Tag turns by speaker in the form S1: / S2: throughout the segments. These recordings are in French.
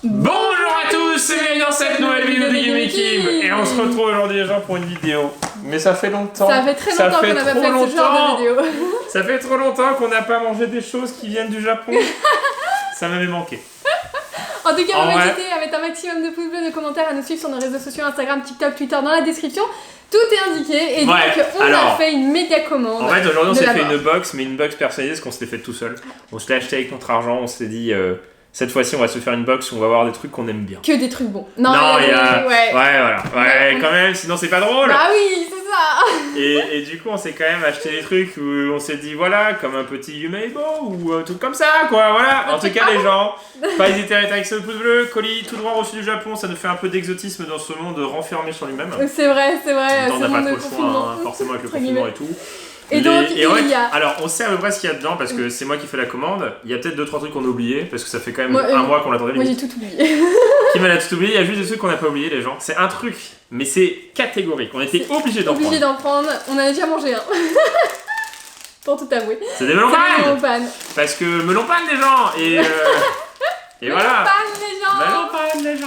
S1: Bonjour à tous et bienvenue dans cette nouvelle vidéo de Game Kim. Et on se retrouve aujourd'hui les gens pour une vidéo. Mais ça fait longtemps.
S2: Ça fait très longtemps qu'on n'a pas fait ce genre de vidéo.
S1: Ça fait trop longtemps qu'on n'a pas mangé des choses qui viennent du Japon. Ça m'avait manqué.
S2: En tout cas, on va hésiter à mettre un maximum de pouces bleus, de commentaires, à nous suivre sur nos réseaux sociaux, Instagram, TikTok, Twitter dans la description. Tout est indiqué et donc on a fait une méga commande.
S1: En fait, aujourd'hui on s'est fait une box, mais une box personnalisée parce qu'on s'était fait tout seul. On se l'a acheté avec notre argent, on s'est dit cette fois-ci on va se faire une box où on va avoir des trucs qu'on aime bien.
S2: Que des trucs bons. Non,
S1: il y a... Ouais, quand même, sinon c'est pas drôle.
S2: Bah oui, c'est ça.
S1: Et du coup, on s'est quand même acheté des trucs où on s'est dit, voilà, comme un petit Yumeibo ou un truc comme ça, quoi, voilà. En tout cas, les gens, pas hésiter à mettre avec ce pouce bleu, colis tout droit reçu du Japon, ça nous fait un peu d'exotisme dans ce monde renfermé sur lui-même.
S2: C'est vrai.
S1: On n'a pas trop le choix, forcément, avec le confinement et tout.
S2: Et donc, il y a...
S1: Alors, on sait à peu près ce qu'il y a dedans parce que c'est moi qui fais la commande. Il y a peut-être 2-3 trucs qu'on a oubliés parce que ça fait quand même un mois qu'on l'attendait.
S2: Moi, j'ai tout oublié.
S1: Kim a tout oublié, il y a juste des trucs qu'on n'a pas oubliés, les gens. C'est un truc, mais c'est catégorique. On était obligés d'en prendre.
S2: On en a déjà mangé un. Pour tout avouer.
S1: C'est des melon pannes. Parce que melon panne, les gens. Et voilà. Melon panne, les gens.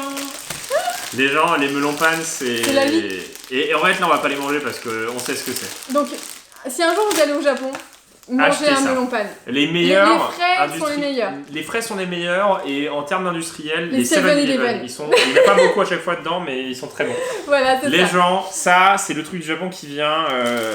S1: Les gens, les melons pannes, c'est
S2: la vie.
S1: Et en fait, là, on va pas les manger parce qu'on sait ce que c'est.
S2: Donc, si un jour vous allez au Japon, mangez un melon panne.
S1: Les meilleurs.
S2: Les frais sont les meilleurs.
S1: Les frais sont les meilleurs et en termes d'industriels,
S2: les 7-Eleven.
S1: Il n'y en a pas beaucoup à chaque fois dedans, mais ils sont très bons.
S2: Voilà, c'est ça.
S1: Les gens, ça, c'est le truc du Japon qui vient.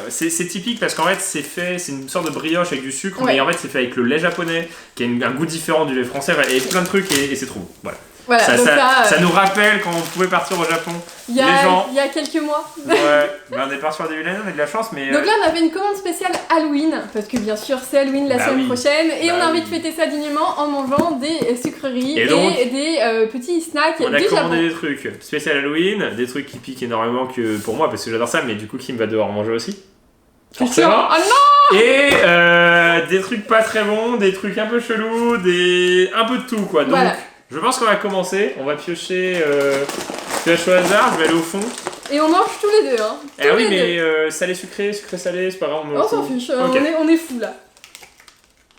S1: C'est typique parce qu'en fait, c'est une sorte de brioche avec du sucre, mais en fait, c'est fait avec le lait japonais qui a un goût différent du lait français et plein de trucs et c'est trop bon. Voilà. Ça nous rappelle quand on pouvait partir au Japon.
S2: Il y a quelques mois.
S1: On est parti sur des vilaines, on a de la chance, mais...
S2: Donc là, on avait une commande spéciale Halloween, parce que bien sûr, c'est Halloween la semaine prochaine, et on a envie de fêter ça dignement en mangeant des sucreries et des petits snacks du Japon.
S1: On a commandé des trucs spécial Halloween, des trucs qui piquent énormément que pour moi, parce que j'adore ça, mais du coup, Kim va devoir manger aussi. Forcément.
S2: Oh non!
S1: Et des trucs pas très bons, des trucs un peu chelous, un peu de tout, quoi. Donc, je pense qu'on va commencer, on va piocher au hasard, je vais aller au fond.
S2: Et on mange tous les deux, hein.
S1: Mais salé sucré, sucré salé, c'est pas grave.
S2: On s'en fiche, on est fous là.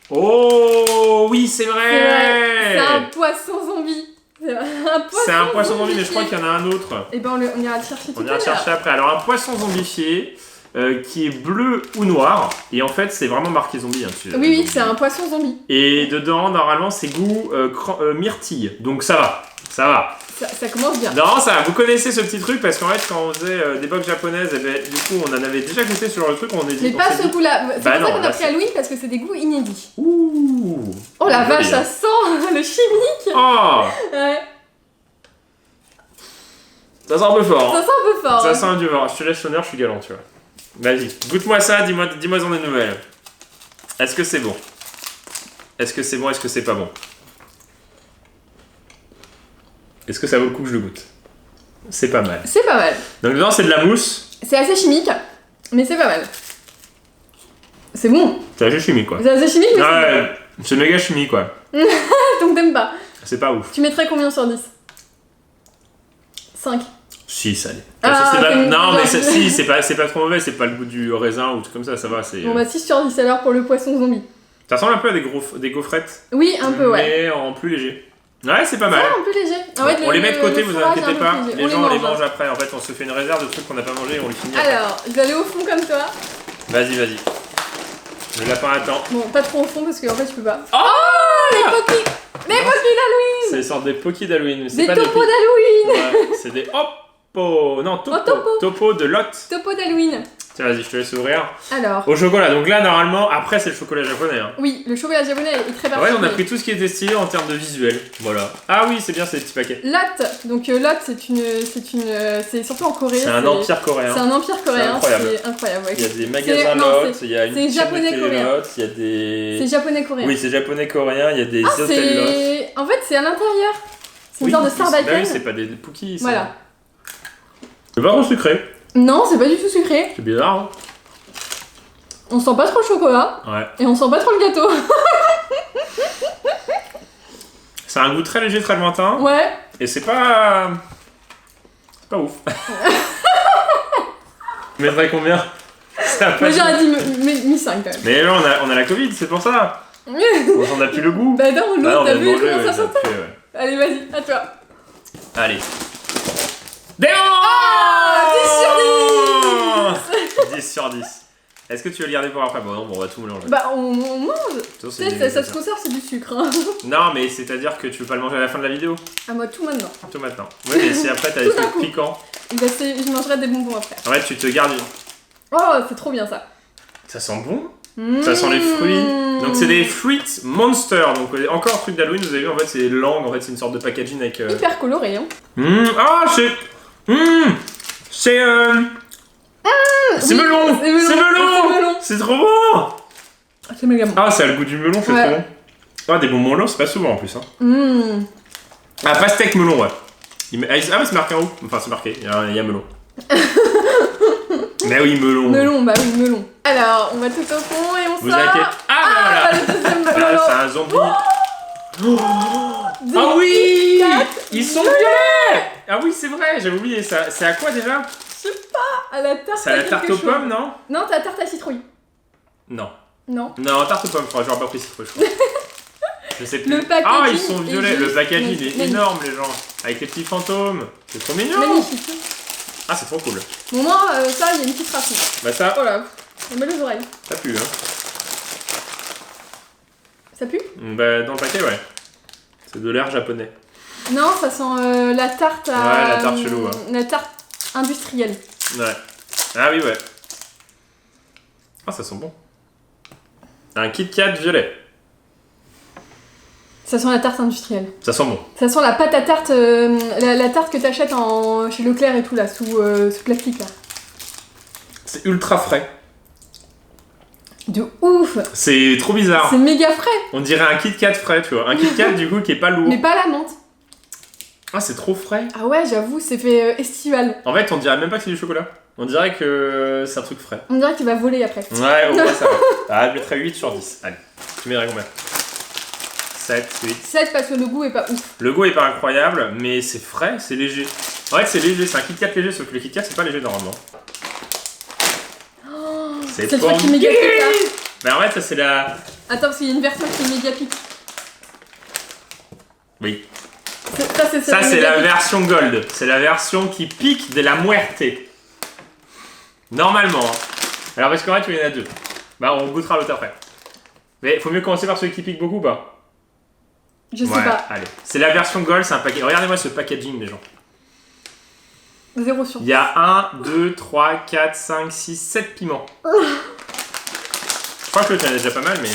S1: Oh oui, c'est vrai.
S2: C'est un poisson zombie.
S1: C'est un poisson zombie, mais je crois qu'il y en a un autre.
S2: Et ben on ira le chercher tout à l'heure.
S1: On ira le chercher après. Alors un poisson zombifié. Qui est bleu ou noir, et en fait c'est vraiment marqué zombie dessus.
S2: Oui, c'est un poisson zombie.
S1: Et dedans, normalement, c'est goût myrtille, donc ça va.
S2: Ça commence bien.
S1: Non, ça va. Vous connaissez ce petit truc parce qu'en fait, quand on faisait des box japonaises, du coup, on en avait déjà goûté sur le truc.
S2: Mais pas ce goût-là. C'est pour ça qu'on a pris Halloween parce que c'est des goûts inédits.
S1: Ouh.
S2: Oh la vache, ça sent le chimique.
S1: Oh.
S2: Ouais.
S1: Ça sent un peu fort.
S2: Ça sent un peu fort.
S1: Ça sent un peu fort. Je te laisse l'honneur, je suis galant, tu vois. Vas-y, goûte-moi ça, dis-moi en des nouvelles. Est-ce que c'est bon? Est-ce que c'est bon? Est-ce que c'est pas bon? Est-ce que ça vaut le coup que je le goûte? C'est pas mal.
S2: C'est pas mal.
S1: Donc dedans c'est de la mousse.
S2: C'est assez chimique, mais c'est pas mal. C'est bon.
S1: C'est assez chimique quoi.
S2: C'est assez chimique mais
S1: c'est méga chimique quoi.
S2: Donc t'aimes pas.
S1: C'est pas ouf.
S2: Tu mettrais combien sur 10? 5.
S1: Si, ça l'est.
S2: Non,
S1: mais c'est pas trop mauvais, c'est pas le goût du raisin ou tout comme ça va.
S2: Bon bah 6 sur 10 alors pour le poisson zombie.
S1: Ça ressemble un peu à des gaufrettes.
S2: Oui, un peu,
S1: mais en plus léger. Ouais, c'est pas mal.
S2: En plus léger.
S1: On les met de côté, vous inquiétez pas. Les gens, on les mange
S2: après.
S1: En fait, on se fait une réserve de trucs qu'on n'a pas mangé et on les finit.
S2: Alors, je vais aller au fond comme toi.
S1: Vas-y. Le lapin attend.
S2: Bon, pas trop au fond parce qu'en fait, je peux pas.
S1: Oh,
S2: les Poki d'Halloween.
S1: C'est des sortes de Poki d'Halloween.
S2: Des topos d'Halloween.
S1: Ouais, c'est des topo de lot.
S2: Topo d'Halloween.
S1: Tiens, vas-y, je te laisse ouvrir.
S2: Alors.
S1: Au chocolat. Donc là, normalement, après, c'est le chocolat japonais. Hein.
S2: Oui, le chocolat japonais est très particulier.
S1: Ouais, on a pris tout ce qui était stylé en termes de visuel. Voilà. Ah oui, c'est bien ces petits paquets.
S2: Lot. Donc Lot, c'est surtout en Corée.
S1: C'est un empire coréen.
S2: C'est un empire coréen.
S1: C'est
S2: incroyable. Ouais.
S1: Il y a des magasins Lot, il y a une chaîne
S2: japonais
S1: de télé Lot, il y a des...
S2: C'est japonais coréen.
S1: Oui, c'est japonais coréen, il y a des hôtels Lot.
S2: En fait, c'est à l'intérieur. C'est une sorte de sarbacane.
S1: Bah oui, c'est pas des pookies.
S2: Voilà.
S1: C'est pas trop sucré.
S2: Non, c'est pas du tout sucré.
S1: C'est bizarre, hein.
S2: On sent pas trop le chocolat.
S1: Ouais.
S2: Et on sent pas trop le gâteau.
S1: C'est un goût très léger, très lointain.
S2: Ouais.
S1: Et c'est pas ouf. Tu mettrais combien?
S2: Moi j'aurais dit mis 5 quand même.
S1: Mais là on a la Covid, c'est pour ça. On a plus le goût.
S2: Bah non, l'autre, t'as vu comment ça sentait? Allez, vas-y, à toi.
S1: Allez. Démon 10 sur 10. Est-ce que tu veux le garder pour après? Bon, non, bon, on va tout mélanger.
S2: Bah, on mange. Peut-être ça se conserve, c'est du sucre. Hein.
S1: Non, mais c'est-à-dire que tu veux pas le manger à la fin de la vidéo?
S2: Ah, moi, tout maintenant.
S1: Tout maintenant. Oui, mais si après t'as des trucs piquants.
S2: Bah, je mangerai des bonbons après.
S1: En fait, tu te gardes une.
S2: Oh, c'est trop bien ça.
S1: Ça sent bon. Ça sent les fruits. Donc, c'est des Fruit Monster. Donc, encore un truc d'Halloween, vous avez vu, en fait, c'est langue. En fait, c'est une sorte de packaging avec.
S2: Hyper coloré, hein.
S1: Ah, c'est. C'est. C'est melon. C'est melon. C'est trop bon.
S2: C'est méga bon.
S1: Ah, ça a le goût du melon, c'est trop bon. Ah, des bonbons melon, c'est pas souvent en plus. Hein. Ah, pastèque melon, ouais. Ah, mais c'est marqué en haut. Enfin, c'est marqué, il y a melon. Mais oui, melon.
S2: Melon, bah oui, melon. Alors, on va tout au fond et on sort.
S1: Vous inquiétez. Ah, voilà.
S2: Le deuxième
S1: Ah,
S2: melon.
S1: c'est un zombie. Ah oui, ils sont violets. Ah oui, c'est vrai, j'avais oublié ça. C'est à quoi déjà?
S2: Je sais pas, à la tarte.
S1: C'est à la tarte aux pommes, non?
S2: Non, c'est la tarte à citrouille.
S1: Non.
S2: Non.
S1: Non, tarte aux pommes, je crois. J'aurais pas pris citrouille, je crois. Je sais plus.
S2: Le packaging.
S1: Ah, ils sont violets. Le packaging est
S2: magnifique.
S1: énorme, les gens. Avec les petits fantômes. C'est trop mignon.
S2: Magnifique.
S1: Ah, c'est trop cool.
S2: Bon, moi, ça, il y a une petite racine.
S1: Bah, ça.
S2: Oh là, on met les oreilles.
S1: Ça pue, hein.
S2: Ça pue?
S1: Bah, dans le paquet, ouais. C'est de l'air japonais.
S2: Non, ça sent la tarte à.
S1: Ouais, la tarte chelou, hein.
S2: La tarte industrielle.
S1: Ouais. Ah oui, ouais. Ah, ça sent bon. Un Kit Kat violet.
S2: Ça sent la tarte industrielle.
S1: Ça sent bon.
S2: Ça sent la pâte à tarte, la tarte que t'achètes chez Leclerc et tout là, sous plastique là.
S1: C'est ultra frais.
S2: De ouf!
S1: C'est trop bizarre.
S2: C'est méga frais!
S1: On dirait un Kit Kat frais, tu vois. Un Kit Kat du coup qui est pas lourd.
S2: Mais pas la menthe.
S1: Ah, c'est trop frais.
S2: Ah ouais, j'avoue, c'est fait estival.
S1: En fait, on dirait même pas que c'est du chocolat. On dirait que c'est un truc frais.
S2: On dirait qu'il va voler après.
S1: Ouais, au moins ça va. Ah, je mettrais 8 sur 10. Allez, tu mettrais combien? 7, 8.
S2: 7 parce que le goût est pas ouf.
S1: Le goût est pas incroyable, mais c'est frais, c'est léger. En fait, c'est léger, c'est un Kit Kat léger, sauf que le Kit Kat c'est pas léger normalement.
S2: Oh,
S1: c'est
S2: le truc qui est méga pique là.
S1: Mais en fait, ça c'est la.
S2: Attends, parce qu'il y a une version qui est méga pique.
S1: Oui.
S2: Ça,
S1: c'est la version gold. C'est la version qui pique de la muerte. Normalement. Hein. Alors, parce qu'en fait, il y en a deux. Bah, on goûtera l'autre après. Mais faut mieux commencer par celui qui pique beaucoup ou pas?
S2: Je sais pas.
S1: Allez. C'est la version gold, c'est un paquet. Regardez-moi ce packaging, les gens.
S2: 0 sur 10.
S1: Il y a 1, 2, 3, 4, 5, 6, 7 piments. Je crois que le tien est déjà pas mal, mais.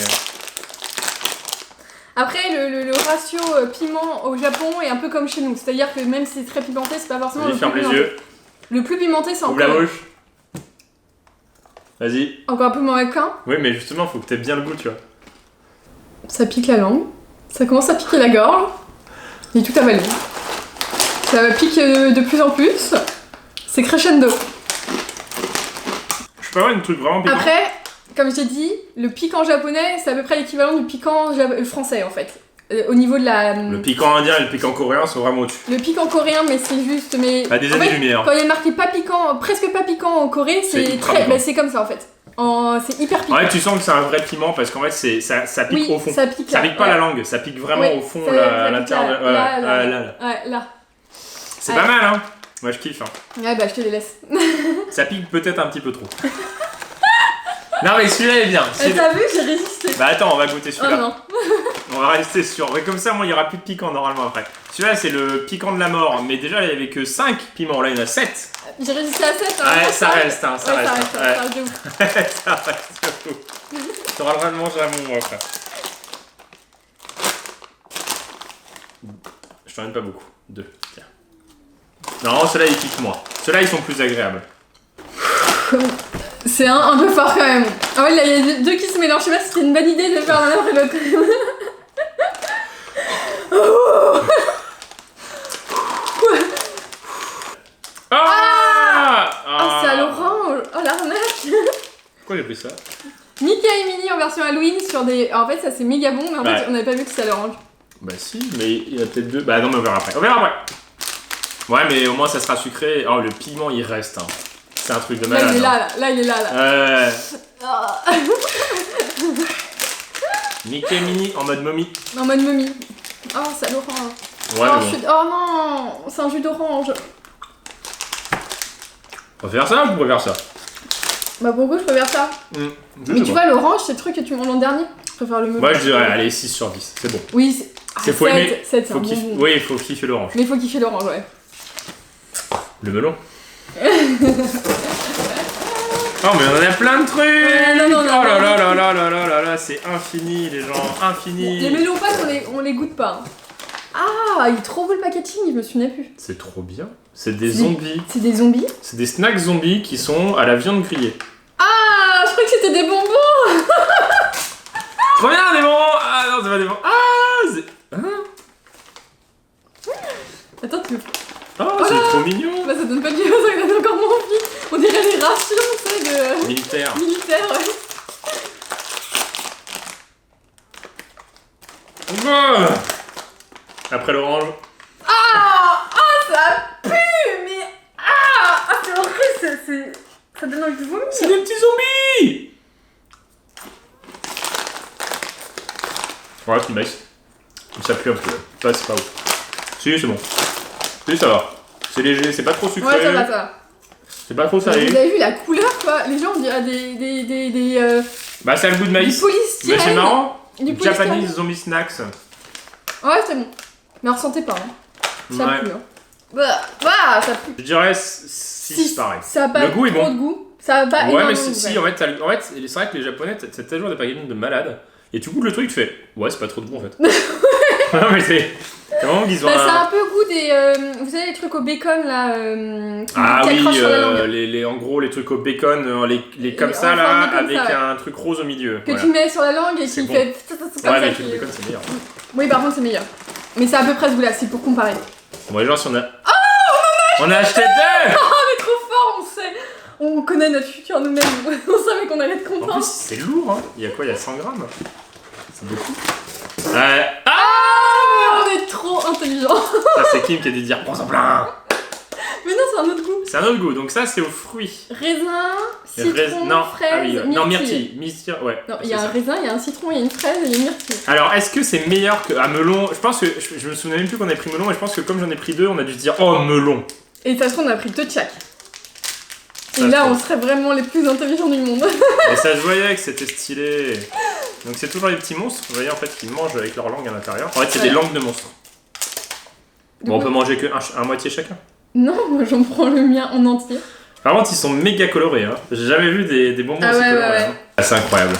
S2: Après, le ratio piment au Japon est un peu comme chez nous. C'est-à-dire que même si c'est très pimenté, c'est pas forcément le plus
S1: ferme les
S2: pimenté.
S1: yeux.
S2: Le plus pimenté, c'est
S1: Ouvre la
S2: encore...
S1: bouche. Vas-y.
S2: Encore un peu moins qu'un.
S1: Oui, mais justement, faut que t'aies bien le goût, tu vois.
S2: Ça pique la langue. Ça commence à piquer la gorge. Et tout avaler. Ça pique de plus en plus. C'est crescendo.
S1: Je peux avoir une truc vraiment piquant.
S2: Après, comme j'ai dit, le piquant japonais, c'est à peu près l'équivalent du piquant français en fait. Au niveau de la...
S1: Le piquant indien et le piquant coréen sont vraiment au-dessus.
S2: Le piquant coréen, mais c'est juste... Mais
S1: À des
S2: en fait,
S1: années-lumière.
S2: quand il est marqué pas piquant, presque pas piquant en Corée, c'est très...
S1: piquant.
S2: Bah, c'est comme ça en fait. C'est hyper piquant.
S1: En fait, tu sens que c'est un vrai piment parce qu'en fait, ça pique au fond.
S2: Ça pique
S1: Ça
S2: là.
S1: pique pas la langue, ça pique vraiment au fond, à l'intérieur.
S2: Ouais, là.
S1: C'est pas mal, hein. Moi, je kiffe. Hein.
S2: Ouais, bah je te les laisse.
S1: Ça pique peut-être un petit peu trop. Non, mais celui-là est bien.
S2: T'as vu, j'ai résisté.
S1: Bah attends, on va goûter
S2: Oh
S1: celui-là.
S2: non.
S1: On va rester sûr. Mais comme ça, moi, il y aura plus de piquant normalement après. Celui-là, c'est le piquant de la mort. Mais déjà, il y avait que 5 piments. Là, il y en a 7.
S2: J'ai résisté à 7. Hein,
S1: Ouais, ça reste, hein, ça reste.
S2: Ça reste de ouf.
S1: Ça reste fou. T'auras le droit de manger à mon moi après. Je t'en donne pas beaucoup. 2. Tiens. Non, ceux-là, ils piquent moins. Ceux-là, ils sont plus agréables.
S2: C'est un peu fort quand même. Ah ouais, là, il y a deux qui se mélangent. Je sais pas si c'était une bonne idée de faire l'un après l'autre. Ah, c'est à l'orange. Oh, l'arnaque.
S1: Pourquoi j'ai pris ça?
S2: Mickey et Minnie en version Halloween sur des... En fait, ça c'est méga bon, mais en fait, on n'avait pas vu que c'était à l'orange.
S1: Bah si, mais il y a peut-être deux... Bah non, mais on verra après. On verra après. Ouais, mais au moins, ça sera sucré. Oh, le piment, il reste, hein. C'est un truc de malade.
S2: Là, il est là, là. Là, il est là, là.
S1: Mickey et Minnie en mode momie.
S2: En mode momie. Oh, c'est à l'orange.
S1: Ouais,
S2: oh, oh non, c'est un jus d'orange.
S1: On va faire ça ou on préfère ça?
S2: Bah pourquoi je préfère ça? Mais tu vois, l'orange, c'est le truc que tu manges l'an dernier. Je préfère le melon.
S1: Moi, je dirais, allez, 6 sur 10, c'est bon.
S2: Oui, c'est
S1: faut aimer.
S2: 7, c'est un bon.
S1: Oui, il faut kiffer l'orange.
S2: Mais il faut kiffer l'orange, ouais.
S1: Le melon. Oh, mais on en a plein de trucs!
S2: Non,
S1: oh là là là là là là là là, c'est infini, les gens, infini!
S2: Les melons pâtes, on les goûte pas. Ah, il est trop beau le packaging, je me souviens plus.
S1: C'est trop bien. C'est des zombies.
S2: C'est des zombies?
S1: C'est des snacks zombies qui sont à la viande grillée.
S2: Ah, je croyais que c'était des bonbons!
S1: Trop bien, des bonbons! Ah non, c'est pas des bonbons. Ah, c'est... Hein?
S2: Attends, tu...
S1: Oh, c'est trop mignon!
S2: Bah ça donne pas de vie, ça donne encore moins envie. On dirait les rations, tu sais, de...
S1: Militaire.
S2: Militaire, ouais.
S1: Oh, après l'orange.
S2: Ah, ça pue, mais... Ah, c'est horrible, ça donne envie de vomir.
S1: C'est des petits zombies! Ouais, c'est nice. Ça pue un peu. Ça, c'est pas ouf. Si, c'est bon. Si, ça va. C'est léger, c'est pas trop sucré.
S2: Ouais, ça va, ça va.
S1: C'est pas trop salé.
S2: Vous avez vu la couleur, quoi? Les gens, on dirait des
S1: Bah, ça a le goût de maïs.
S2: du polystyrène.
S1: Mais c'est marrant.
S2: Du
S1: Japanese zombie snacks.
S2: Ouais, c'est bon. Mais ressentez pas, hein. Ça
S1: Ouais.
S2: pue, hein. Bah, ça pue.
S1: Je dirais 6 pareil.
S2: Ça a pas
S1: Le goût est
S2: trop
S1: bon.
S2: de goût. Ça a pas
S1: Ouais,
S2: énormément
S1: mais
S2: de
S1: si,
S2: goût,
S1: en fait, c'est vrai que les japonais, c'est tellement des packaging de malades. Et tu goûtes le truc, tu fais, ouais, c'est pas trop de goût en fait. Non, mais c'est vraiment qu'ils ont
S2: ça a un peu goût des. Vous savez, les trucs au bacon là.
S1: Ah
S2: qui
S1: oui,
S2: accrochent sur la langue.
S1: en gros, les trucs au bacon, les comme
S2: En
S1: ça là,
S2: forme de comme
S1: avec
S2: ça, ouais.
S1: un truc rose au milieu.
S2: Que
S1: Voilà.
S2: tu mets sur la langue et
S1: C'est
S2: qui
S1: bon.
S2: fait. Comme
S1: Ouais,
S2: ça,
S1: mais
S2: qui-
S1: le bacon, c'est meilleur.
S2: Oui, par contre, c'est meilleur. Mais c'est à peu près ce goût là, c'est pour comparer.
S1: Bon, les gens, si on a. Oh, on a acheté deux!
S2: On est trop fort, on sait. On connaît notre futur nous-mêmes. On savait qu'on allait être
S1: En
S2: contents.
S1: plus, c'est lourd, hein. Il y a quoi? Il y a 100 grammes? C'est beaucoup.
S2: On est trop intelligents.
S1: Ça, c'est Kim qui a dû dire, prends-en plein!
S2: Mais non, c'est un autre goût.
S1: C'est un autre goût, donc ça, c'est aux fruits.
S2: Raisin, citron,
S1: Non,
S2: fraise,
S1: ah oui,
S2: myrtille.
S1: non, myrtille, ouais.
S2: Non, il y
S1: c'est
S2: a un
S1: ça.
S2: raisin, il y a un citron, il y a une fraise et il y a une myrtille.
S1: Alors, est-ce que c'est meilleur que un melon? Je pense que je me souvenais même plus qu'on avait pris melon, et je pense que comme j'en ai pris deux, on a dû se dire oh melon.
S2: Et ça se trouve, on a pris 2 de chaque. Et
S1: Ça,
S2: là,
S1: je
S2: on
S1: pense.
S2: serait vraiment les plus intelligents du monde.
S1: Et ça se voyait que c'était stylé. Donc c'est toujours les petits monstres, vous voyez en fait, qui mangent avec leur langue à l'intérieur. En fait, c'est des langues de monstres. Bon, on peut manger que un moitié chacun.
S2: Non, moi j'en prends le mien en entier.
S1: Par contre, ils sont méga colorés. Hein. J'ai jamais vu des bonbons
S2: Ah
S1: aussi
S2: ouais,
S1: colorés.
S2: ouais.
S1: Hein. Ah, c'est incroyable.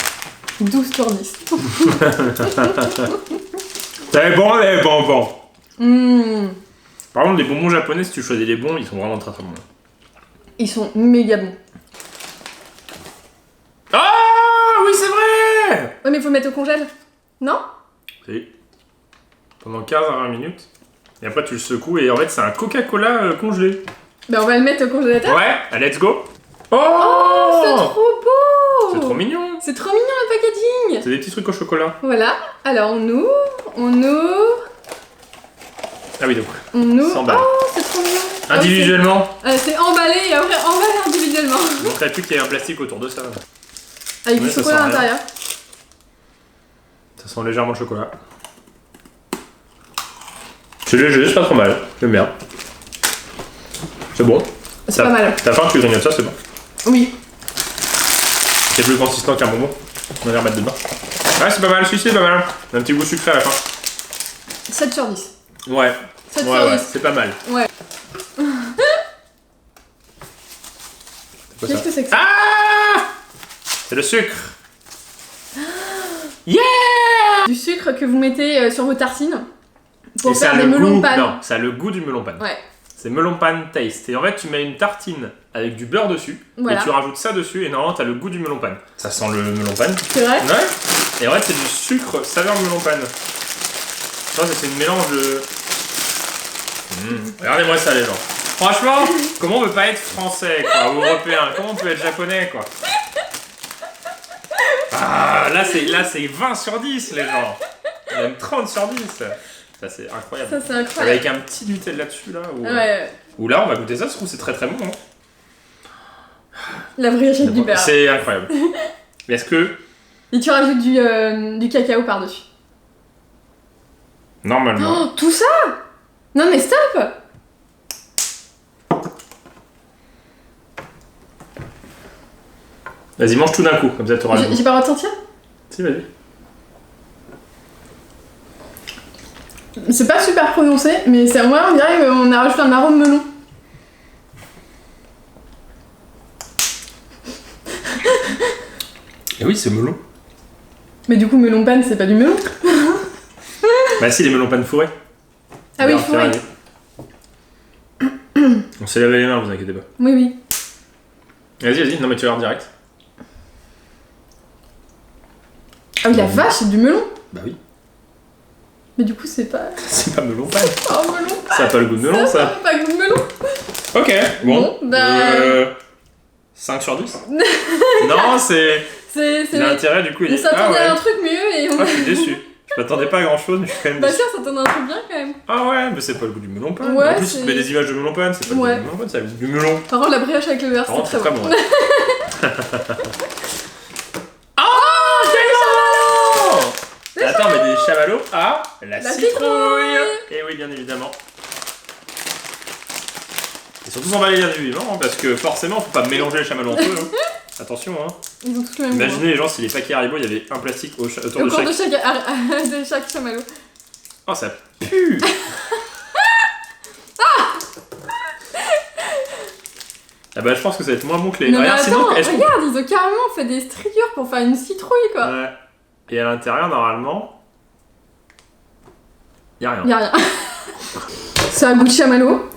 S2: 12 sur 10.
S1: C'est bon les bonbons.
S2: Mmh.
S1: Par contre, les bonbons japonais, si tu choisis les bons, ils sont vraiment très très bons.
S2: Ils sont méga bons.
S1: Ah oui, c'est vrai.
S2: Ouais, mais faut le mettre au congèle. Non?
S1: Si. Pendant 15 à 20 minutes. Et après, tu le secoues et en fait, c'est un Coca-Cola congelé.
S2: Ben, on va le mettre au congélateur.
S1: Ouais, let's go.
S2: Oh, c'est
S1: Oh,
S2: trop beau!
S1: c'est trop mignon.
S2: C'est trop mignon le packaging!
S1: C'est des petits trucs au chocolat.
S2: Voilà, alors on ouvre.
S1: Ah oui, donc.
S2: On ouvre.
S1: 100 balles.
S2: Oh, c'est trop mignon!
S1: Individuellement.
S2: C'est emballé et après emballé individuellement.
S1: Je montrerais plus qu'il y a un plastique autour de ça.
S2: Avec
S1: Ouais,
S2: du
S1: ça
S2: chocolat
S1: sent
S2: à
S1: rien.
S2: l'intérieur.
S1: Ça sent légèrement le chocolat. C'est léger, c'est pas trop mal. J'aime bien. C'est bon.
S2: C'est pas mal.
S1: T'as faim, tu grignotes ça, c'est bon.
S2: Oui.
S1: C'est plus consistant qu'un bonbon. On va les remettre dedans. Ouais, c'est pas mal, si, c'est pas mal. Un petit goût sucré à la fin.
S2: 7 sur 10.
S1: Ouais.
S2: 7
S1: Ouais,
S2: sur
S1: ouais,
S2: 10.
S1: c'est pas mal.
S2: Ouais.
S1: C'est quoi
S2: Qu'est-ce
S1: ça?
S2: que c'est que ça?
S1: Ah! C'est le sucre. Yeah!
S2: Du sucre que vous mettez sur vos tartines pour
S1: Et ça
S2: faire
S1: a
S2: des
S1: le
S2: melons
S1: goût.
S2: pan.
S1: Non, ça a le goût du melon pan.
S2: Ouais.
S1: C'est melon pan taste. Et en fait, tu mets une tartine avec du beurre dessus.
S2: Voilà.
S1: Et tu rajoutes ça dessus. Et normalement, t'as le goût du melon pan. Ça sent le melon pan.
S2: C'est vrai?
S1: Ouais. Et en fait, c'est du sucre saveur melon pan. Ça, c'est une mélange de. Regardez-moi ça, les gens. Franchement, comment on peut pas être français, quoi, ou européen? Comment on peut être japonais, quoi? Ah, là, c'est 20 sur 10, les gens. Même 30 sur 10. Ça, c'est incroyable.
S2: Ça, c'est incroyable.
S1: Avec un petit Nutella dessus, là.
S2: Ouais.
S1: Ou là, on va goûter ça, je trouve c'est très très bon. Hein.
S2: La vraie gîte du beurre.
S1: C'est incroyable. Mais est-ce que,
S2: Et tu rajoutes du cacao par-dessus.
S1: normalement,
S2: Oh, tout ça? Non mais stop.
S1: Vas-y, mange tout d'un coup, comme ça t'auras le goût.
S2: J'ai pas le droit de sentir?
S1: Si, vas-y.
S2: C'est pas super prononcé, mais c'est moi on dirait qu'on a rajouté un arôme melon.
S1: Et oui, c'est melon.
S2: Mais du coup, melon panne, c'est pas du melon.
S1: Bah si, les melons panne fourrés.
S2: Ah oui, fourrés.
S1: On s'est lavé les mains, vous inquiétez pas.
S2: Oui, oui.
S1: Vas-y, non mais tu vas voir direct.
S2: Ah oui, la vache, c'est du melon.
S1: Bah oui.
S2: Mais du coup, c'est pas...
S1: C'est pas melon panne.
S2: Oh, melon panne.
S1: Ça a pas le goût de melon, ça.
S2: Ça a pas le goût de melon.
S1: Ok, bon.
S2: Bah...
S1: 5 sur 10. Non, c'est l'intérêt du coup.
S2: On s'attendait à un truc mieux et on...
S1: Ah, je suis déçu. Je m'attendais pas à grand chose, mais je suis quand même
S2: Bah
S1: déçu.
S2: sûr, ça donne un truc bien quand même.
S1: Ah ouais, mais c'est pas le goût du melon panne.
S2: Ouais,
S1: en plus, tu mets des images de melon panne, c'est pas le goût du melon panne, c'est le goût du melon.
S2: Par contre, la brioche avec le beurre, c'est très bon.
S1: Ouais. Oh, chamallows. Attends, mais des chamallows à la citrouille. Et oui, bien évidemment. Et surtout s'emballer bien évidemment, parce que forcément, faut pas mélanger les chamallows entre eux. Hein. Attention, hein.
S2: Ils ont tous le même
S1: Imaginez les gens, si les paquets Haribo, il y avait un plastique autour
S2: de chaque chamallow.
S1: Oh, ça pue. Ah bah je pense que ça va être moins bon que les...
S2: Non mais attends, regarde, ils ont carrément fait des striures pour faire une citrouille quoi.
S1: Ouais. Et à l'intérieur, normalement... Y'a rien.
S2: Y'a rien. C'est un goût de chamallow.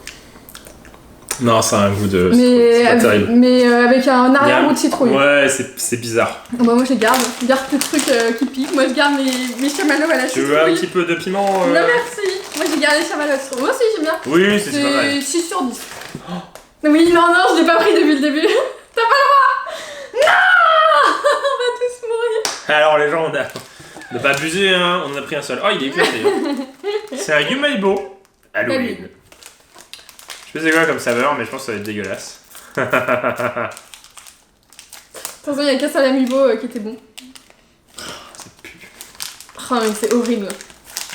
S1: Non, c'est un goût de...
S2: Mais, avec un arrière-goût de citrouille.
S1: Ouais, c'est bizarre.
S2: Bah moi je garde tes trucs qui piquent. Moi je garde mes chamallows à la citrouille.
S1: Tu veux un petit peu de piment
S2: Non merci. Moi j'ai gardé les chamallows à la citrouille. Moi aussi j'aime bien.
S1: Oui, c'est pas mal.
S2: 6 sur 10. Oh. Oui, non, je l'ai pas pris depuis le début. T'as pas le droit. Non. On va tous mourir.
S1: Alors les gens, on n'a pas abusé, hein. On en a pris un seul. Oh, il est éclaté. C'est un Yumaibo Halloween. Je sais c'est quoi comme saveur, mais je pense que ça va être dégueulasse.
S2: Attention, il y a qu'un seul amiibo qui était bon.
S1: Ça pue.
S2: Oh, mais c'est horrible.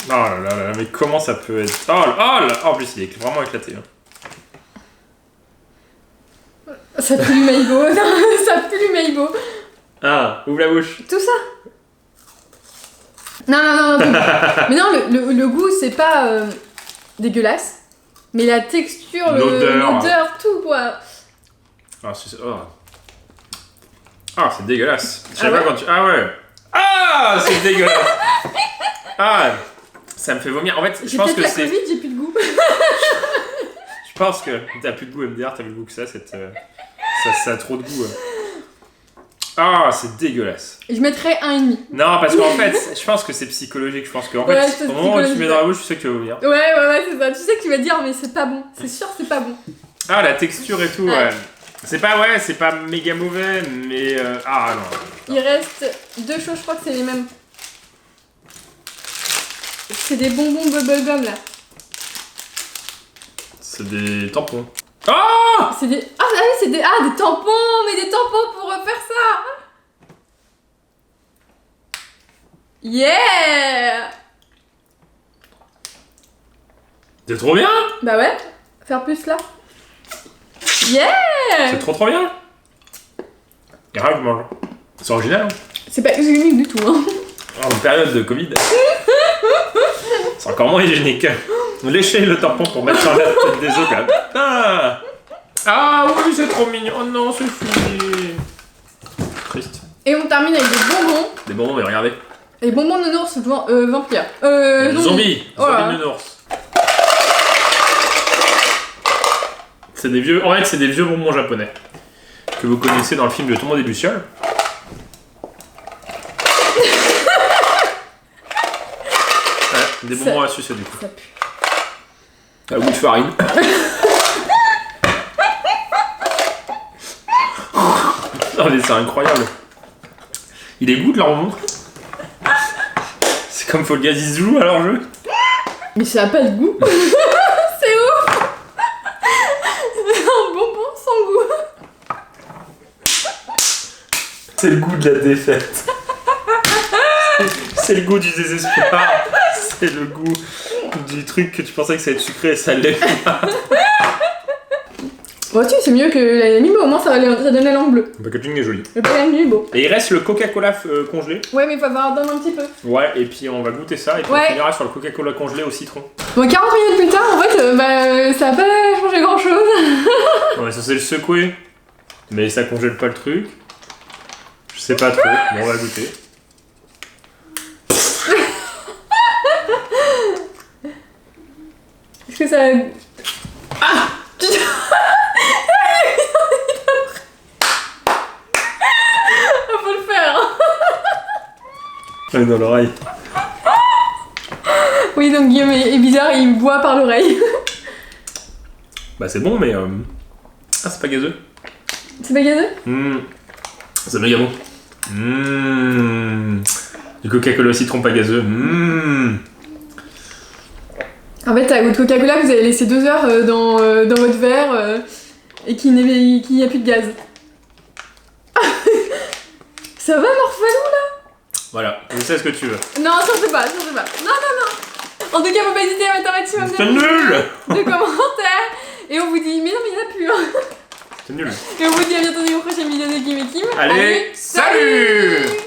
S1: Oh là là, mais comment ça peut être... Oh là, en plus, il est vraiment éclaté. Hein.
S2: Ça pue l'Umaibo. Non, ça pue l'Umaibo.
S1: Ah, ouvre la bouche.
S2: Tout ça. Non. Mais non, le goût, c'est pas dégueulasse. Mais la texture, l'odeur, tout quoi.
S1: Ah, c'est dégueulasse. Je sais pas quand tu... Ah ouais. Ah, c'est dégueulasse. Ah, ça me fait vomir. En fait, je pense que c'est...
S2: Covid, j'ai plus de goût.
S1: Je pense que t'as plus de goût, MDR, t'as vu le goût que ça a trop de goût. Ah, c'est dégueulasse.
S2: Je mettrais 1,5.
S1: Non, parce qu'en fait, je pense que c'est psychologique. Je pense qu'en fait, au moment où tu mets dans la bouche, tu sais que tu vas vomir.
S2: Ouais, c'est ça. Tu sais que tu vas dire, mais c'est pas bon. C'est sûr, c'est pas bon.
S1: Ah, la texture et tout, ouais. C'est pas méga mauvais, mais... Ah, non.
S2: Il reste 2 choses, je crois que c'est les mêmes. C'est des bonbons bubblegum, là.
S1: C'est des tampons. Oh!
S2: C'est des... Ah oui, c'est des... Ah, des tampons. Mais des tampons pour refaire ça. Yeah!
S1: C'est trop bien!
S2: Bah ouais. Faire plus, là. Yeah!
S1: C'est trop bien! Grave, je mange. C'est original, hein?
S2: C'est pas hygiénique du tout, hein.
S1: En période de Covid. C'est encore moins hygiénique. Lécher le tampon pour mettre sur la tête des os, quand même. Ah oui, c'est trop mignon. Oh non, c'est fini. Triste.
S2: Et on termine avec des bonbons.
S1: Des bonbons, mais regardez.
S2: Les bonbons de nounours vampire.
S1: Zombies. Zombies de nounours. C'est des vieux... En fait, c'est des vieux bonbons japonais. Que vous connaissez dans le film Le Tombeau des Lucioles. Des bonbons à sucer, du coup.
S2: Ça pue.
S1: À goût de farine. Non mais c'est incroyable. Il est goût de leur bonbon. C'est comme Fall Guys joue à leur jeu.
S2: Mais ça a pas de goût. C'est ouf. Un bonbon sans goût.
S1: C'est le goût de la défaite. C'est le goût du désespoir. C'est le goût du truc que tu pensais que ça allait être sucré et ça l'est pas.
S2: Bon, tu c'est mieux que la Mimo, au moins ça donne la langue bleue.
S1: Le packaging est joli.
S2: Le packaging est beau.
S1: Et il reste le Coca-Cola congelé.
S2: Ouais, mais il faut avoir donne un petit peu.
S1: Ouais, et puis on va goûter ça et puis on finira sur le Coca-Cola congelé au citron.
S2: Bon, 40 minutes plus tard, en fait, ça a pas changé grand chose.
S1: Ouais, ça c'est le secouer. Mais ça congèle pas le truc. Je sais pas trop. Bon, on va goûter.
S2: Est-ce que ça... Ah faut le faire.
S1: Dans l'oreille.
S2: Oui, donc Guillaume est bizarre, il boit par l'oreille.
S1: Bah c'est bon, mais... Ah, c'est pas gazeux.
S2: C'est pas gazeux?
S1: C'est méga bon. Du Coca-Cola au citron pas gazeux.
S2: En fait, à votre Coca-Cola, vous avez laissé 2 heures dans votre verre et qu'il n'y a plus de gaz. Ça va, Morphalon, là?
S1: Voilà, je sais ce que tu veux.
S2: Non, change pas. Non. En tout cas, faut pas hésiter à mettre un maximum
S1: de
S2: commentaires. Et on vous dit, mais non, mais il n'y en a plus. Hein.
S1: C'est nul.
S2: Et on vous dit à bientôt dans une prochaine vidéo de Kim et Kim.
S1: Allez, salut!